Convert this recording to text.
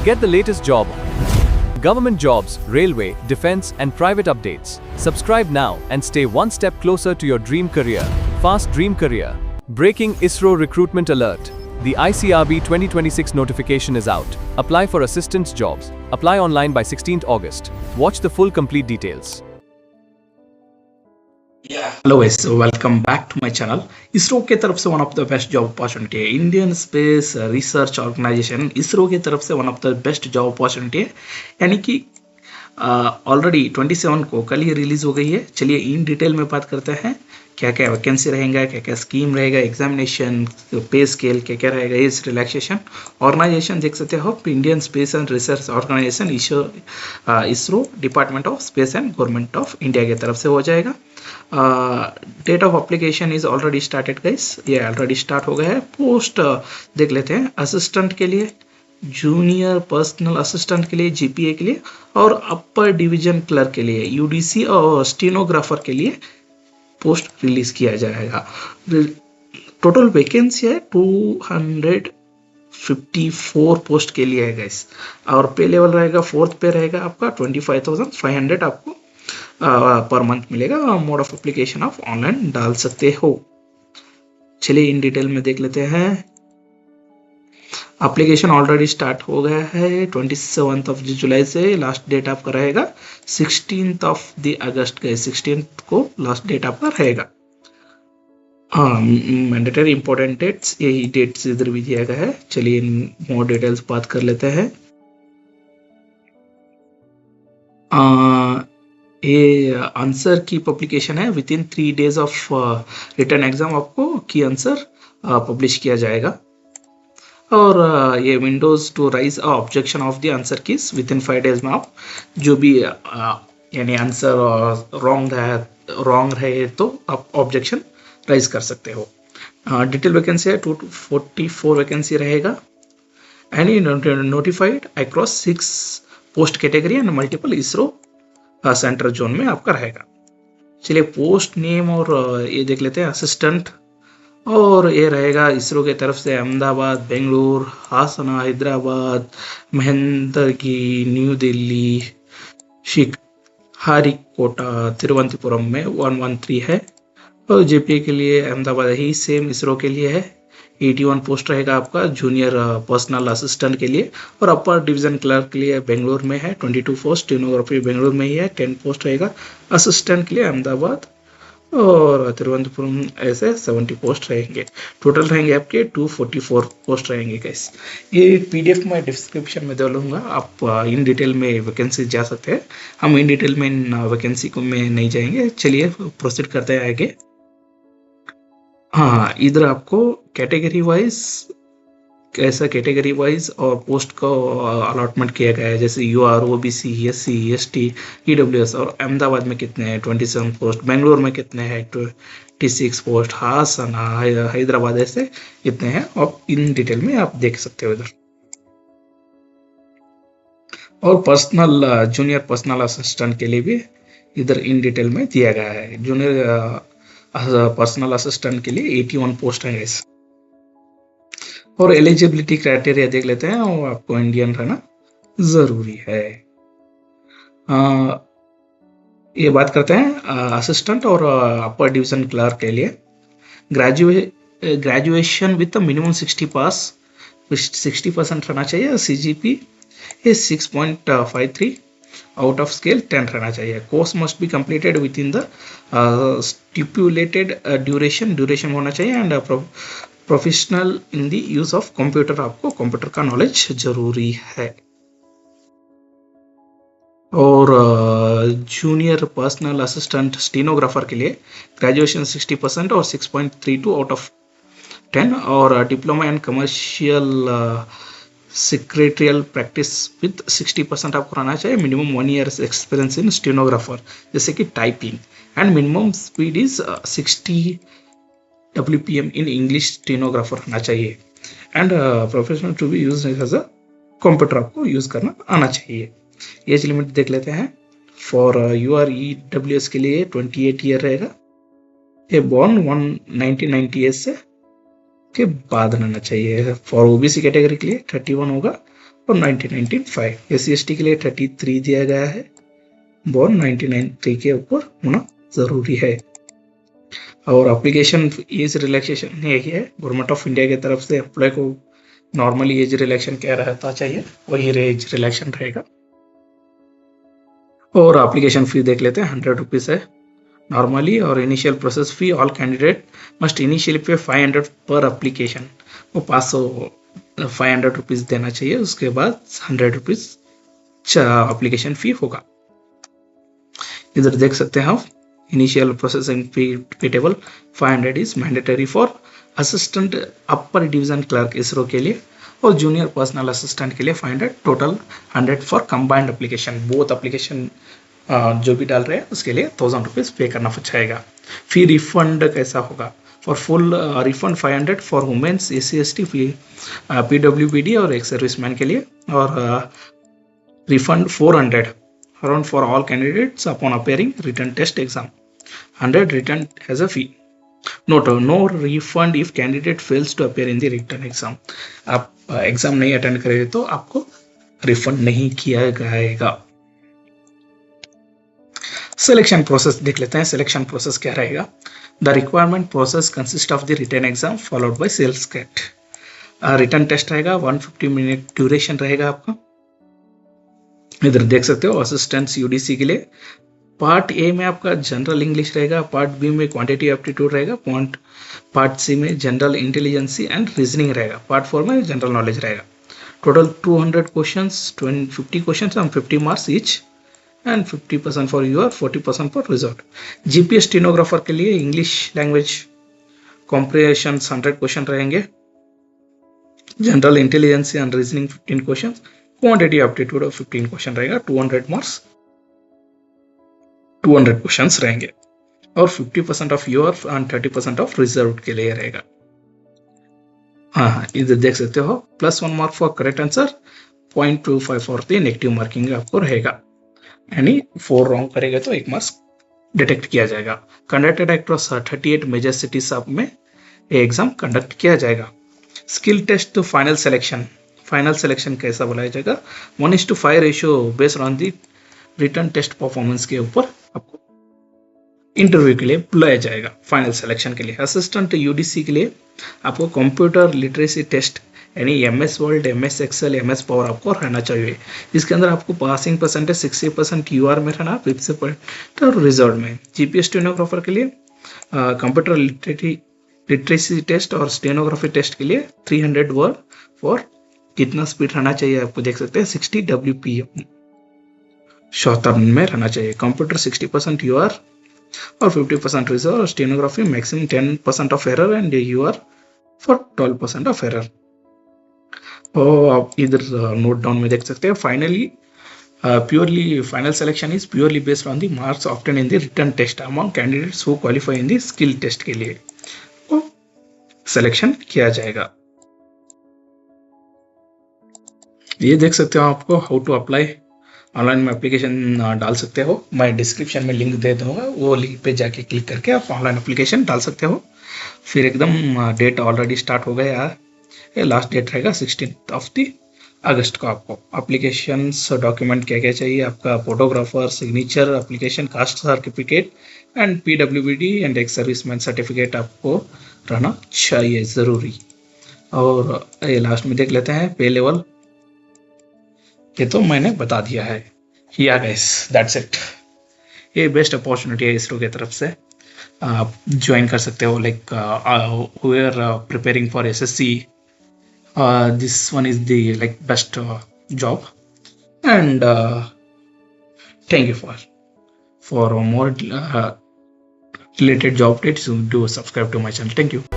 Get the latest job, government jobs, railway, defense, and private updates. Subscribe now and stay one step closer to your dream career. Fast Dream Career. Breaking ISRO recruitment alert. The ICRB 2026 notification is out. Apply for assistance jobs. Apply online by 16th August. Watch the full complete details. Hello guys, welcome back to my channel. ISRO के तरफ से one of the best job opportunity है। Indian space research organisation ISRO की तरफ से one of the best job opportunity है, यानी कि ऑलरेडी 27 को कल ही रिलीज हो गई है। चलिए इन डिटेल में बात करते हैं क्या क्या वैकेंसी रहेगा, क्या क्या स्कीम रहेगा, एग्जामिनेशन, पे स्केल क्या क्या रहेगा, एज रिलैक्सेशन। ऑर्गेनाइजेशन देख सकते हो, Indian Space and Research organisation ISRO Department of Space and Government of India की तरफ से हो जाएगा। Date of application is already started guys, ये ऑलरेडी स्टार्ट हो गया है। पोस्ट देख लेते हैं, असिस्टेंट के लिए, जूनियर पर्सनल असिस्टेंट के लिए, जीपीए के लिए, और अपर डिवीजन क्लर्क के लिए, यूडीसी और स्टेनोग्राफर के लिए पोस्ट रिलीज किया जाएगा। टोटल वैकेंसी है 254 पोस्ट के लिए है गाइस, और पे लेवल रहेगा 4th पे रहेगा आपका 25,500 आपको पर मंथ मिलेगा। मोड ऑफ एप्लीकेशन आप ऑनलाइन डाल सकते हो। चलिए इन डिटेल में देख लेते हैं। एप्लीकेशन ऑलरेडी स्टार्ट हो गया है 27 जुलाई से। लास्ट डेट आपका रहेगा 16 अगस्त के 16 को लास्ट डेट आपका रहेगा। मैंडेटरी इंपॉर्टेंट डेट्स, यही डेट्स इधर भी दिया गया है। चलिए इन मोर डिटेल्स बात कर लेते हैं। ये आंसर की पब्लिकेशन है। Within 3 days of written exam आपको की आंसर पब्लिश किया जाएगा। और ये windows to raise objection of the answer keys within 5 days में आप जो भी यानी आंसर रॉन्ग रहे तो आप ऑब्जेक्शन राइज कर सकते हो। डिटेल वैकेंसी है 244 वैकेंसी रहेगा। Any notified across 6 post category and multiple ISRO centre zone में आपका रहेगा। चलिए पोस्ट नेम और ये देख लेते हैं। असिस्टेंट, और ये रहेगा इसरो के तरफ से अहमदाबाद, बेंगलुरु, हासना, हैदराबाद, महेंद्रगिरी, न्यू दिल्ली, श्रीहरिकोटा, तिरुवनंतपुरम में 113 है। और जेपीए के लिए अहमदाबाद ही सेम इसरो के लिए है। 81 पोस्ट रहेगा आपका जूनियर पर्सनल असिस्टेंट के लिए। और अपर डिवीजन क्लर्क के लिए बेंगलुरु में है 22 पोस्ट, स्टेनोग्राफी बेंगलुरु में ही है 10 पोस्ट रहेगा। असिस्टेंट के लिए अहमदाबाद और तिरुवनंतपुरम ऐसे 70 पोस्ट रहेंगे। टोटल रहेंगे आपके 244 पोस्ट रहेंगे गाइस। ये पीडीएफ में डिस्क्रिप्शन में दे लूँगा, आप इन डिटेल में वैकेंसी जा सकते हैं। हम इन डिटेल में इन वैकेंसी को में नहीं जाएंगे। चलिए प्रोसीड करते हैं आगे। हाँ, इधर आपको कैटेगरी वाइज कैसा कैटेगरी वाइज और पोस्ट को अलॉटमेंट किया गया है। जैसे UR, OBC, SC, ST, EWS. और अहमदाबाद में कितने हैं 27 पोस्ट, बेंगलोर में कितने हैं 26 पोस्ट, हासना, हैदराबाद ऐसे कितने हैं और इन डिटेल में आप देख सकते हो इधर। और पर्सनल जूनियर पर्सनल असिस्टेंट के लिए भी इधर इन डिटेल में दिया गया है। जूनियर पर्सनल असिस्टेंट के लिए 81 पोस्ट है इस। और एलिजिबिलिटी क्राइटेरिया देख लेते हैं। और आपको इंडियन रहना जरूरी है। ये बात करते हैं असिस्टेंट और अपर डिवीजन क्लर्क के लिए। ग्रेजुएशन विद मिनिमम 60 पास, 60% रहना चाहिए। सीजीपी है 6.53, आउट ऑफ स्केल 10 रहना चाहिए। Course must be completed with in the stipulated duration होना चाहिए। And professional in the use of computer, आपको कंप्यूटर का नॉलेज जरूरी है। और जूनियर पर्सनल असिस्टेंट स्टेनोग्राफर के लिए ग्रेजुएशन 60% और 6.32 आउट ऑफ 10। और diploma and commercial secretarial practice with 60% आपको रहना चाहिए। Minimum 1 year experience in stenographer, जैसे कि typing. And minimum speed is 60 WPM in English stenographer रहना चाहिए। And professional to be use as a computer आपको यूज करना आना चाहिए। एज लिमिट देख लेते हैं। फॉर UREWS के लिए 28 ईयर रहेगा। ये बॉर्न 1998 से के बाद रहना चाहिए। फॉर ओबीसी कैटेगरी के लिए 31 होगा। और 1995 SC/ST के लिए 33 दिया गया है, बॉर्न 1993 के ऊपर होना जरूरी है। और एप्लीकेशन एज रिलैक्सेशन यही है, गवर्नमेंट ऑफ इंडिया की तरफ से अप्लाई को नॉर्मली एज रिलैक्शन क्या रहता चाहिए वही एज रिलैक्शन रहेगा। और एप्लीकेशन फी देख लेते हैं, 100 रुपीज है नॉर्मली। और इनिशियल प्रोसेस फी, ऑल कैंडिडेट मस्ट इनिशियली पे 500 पर एप्लीकेशन, वो 500 रुपीज देना चाहिए, उसके बाद 100 रुपीज एप्लीकेशन फी होगा। इधर देख सकते हैं आप, initial processing fee table 500 is mandatory for assistant upper division clerk ISRO के लिए, और जूनियर पर्सनल असिस्टेंट के लिए 500, total 100 for combined application. Both application जो भी डाल रहे हैं उसके लिए 1000 रुपीज पे करना पड़ेगा। फी रिफंड कैसा होगा? For full refund 500 for womens, SC/ST, PWBD और एक्स सर्विसमैन के लिए, और refund 400 around for all candidates upon appearing written test exam, 100 return as a fee. Note, no refund if candidate fails to appear in the written exam. आप exam नहीं attend करेंगे तो आपको refund नहीं किया जाएगा। सिलेक्शन प्रोसेस देख लेते हैं, सिलेक्शन प्रोसेस क्या रहेगा? The requirement process consist of the written exam followed by sales cat. Written test रहेगा, 150 मिनट ड्यूरेशन रहेगा आपका। इधर देख सकते हो असिस्टेंट्स UDC के लिए पार्ट ए में आपका जनरल इंग्लिश रहेगा, पार्ट बी में क्वांटिटी एप्टीट्यूड रहेगा, पार्ट सी में जनरल इंटेलिजेंसी एंड रीजनिंग रहेगा, पार्ट 4 में जनरल नॉलेज रहेगा। Total 200 questions, 50 questions and 50 marks each, and 50% for UR, 40% for result. GPS stenographer के लिए इंग्लिश लैंग्वेज कॉम्प्रिहेंशन 100 क्वेश्चन रहेंगे, general intelligence and reasoning 15 question, quantity aptitude 15 question रहेगा, 200 marks, 200 questions रहेंगे, और 50% of your and 30% of reserve के लिए रहेगा। हाँ, इधर देख सकते हो, +1 mark for correct answer, 0.25 for the negative marking आपको रहेगा, यानी 4 रॉन्ग करेगा तो 1 मार्क्स डिटेक्ट किया जाएगा। कंडक्टेड अक्रॉस 38 मेजर सिटीज में एग्जाम कंडक्ट किया जाएगा। स्किल टेस्ट तो फाइनल सिलेक्शन कैसा बुलाया जाएगा? 1:5 ratio based on the written test performance के ऊपर आपको इंटरव्यू के लिए बुलाया जाएगा। फाइनल सिलेक्शन के लिए असिस्टेंट UDC के लिए आपको कंप्यूटर लिटरेसी टेस्ट यानी MS Word, MS Excel, MS Power आपको रहना चाहिए। इसके अंदर आपको पासिंग परसेंटेज 60% UR में रहना, 50% और रिजल्ट में। GPS स्टेनोग्राफर के लिए कंप्यूटर लिटरेसी टेस्ट और स्टेनोग्राफी टेस्ट के लिए 300 वर्ड फॉर कितना स्पीड रहना चाहिए आपको देख सकते हैं, 60 WPM शॉर्टर्न में रहना चाहिए। कंप्यूटर 60% UR और 50% रिजल्ट, और stenography maximum 10% of error and UR for 12% of error. और आप इधर नोट डाउन में देख सकते हैं, finally purely final selection is purely based on the marks obtained in the written test among candidates who qualify in the skill test के लिए तो सिलेक्शन किया जाएगा। ये देख सकते हो आपको हाउ टू अप्लाई ऑनलाइन में एप्लीकेशन डाल सकते हो। मैं डिस्क्रिप्शन में लिंक दे दूंगा, वो लिंक पे जाके क्लिक करके आप ऑनलाइन एप्लीकेशन डाल सकते हो। फिर एकदम डेट ऑलरेडी स्टार्ट हो गया है, लास्ट डेट रहेगा 16 अगस्त को। आपको एप्लीकेशंस डॉक्यूमेंट क्या क्या चाहिए, आपका photographer, signature, application, caste certificate and PWBD and ex serviceman certificate आपको रहना चाहिए ज़रूरी। और ये लास्ट में देख लेते हैं पे लेवल, ये तो मैंने बता दिया है। या गाइस दैट्स इट। ये बेस्ट अपॉर्चुनिटी है इसरो की तरफ से, आप ज्वाइन कर सकते हो। Like we are preparing for SSC, this one is the like best job, and thank you for more related job updates. Do subscribe to my channel. Thank you.